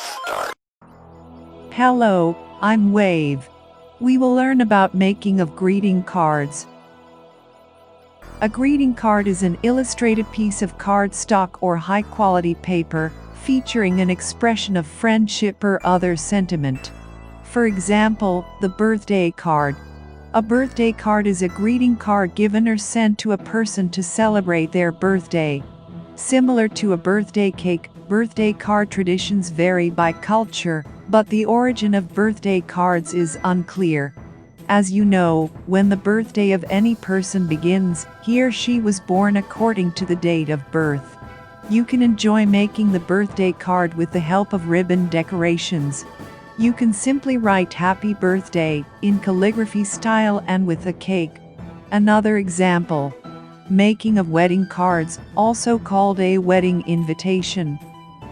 start. Hello, I'm Wave. We will learn about making of greeting cards. A greeting card is an illustrated piece of cardstock or high-quality paper featuring an expression of friendship or other sentiment. For example, the birthday card. A birthday card is a greeting card given or sent to a person to celebrate their birthday. Similar to a birthday cake, birthday card traditions vary by culture, but the origin of birthday cards is unclear. As you know, when the birthday of any person begins, he or she was born according to the date of birth. You can enjoy making the birthday card with the help of ribbon decorations. You can simply write "Happy Birthday" in calligraphy style and with a cake. Another example. Making of wedding cards, also called a wedding invitation.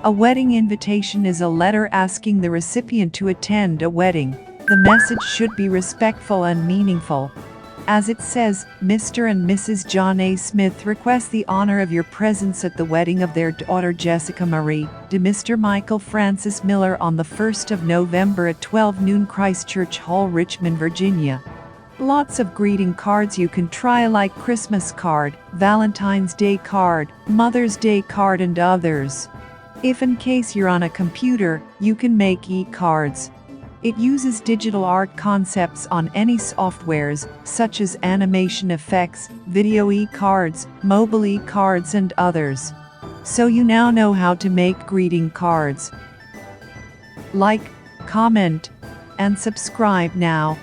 A wedding invitation is a letter asking the recipient to attend a wedding. The message should be respectful and meaningful. As it says, Mr. and Mrs. John A. Smith request the honor of your presence at the wedding of their daughter Jessica Marie to Mr. Michael Francis Miller on the 1st of November at 12 noon, Christchurch Hall, Richmond, Virginia. Lots of greeting cards you can try, like Christmas card, Valentine's Day card, Mother's Day card, and others. If in case you're on a computer, you can make e-cards. It uses digital art concepts on any softwares, such as animation effects, video e-cards, mobile e-cards, and others. So you now know how to make greeting cards. Like, comment, and subscribe now.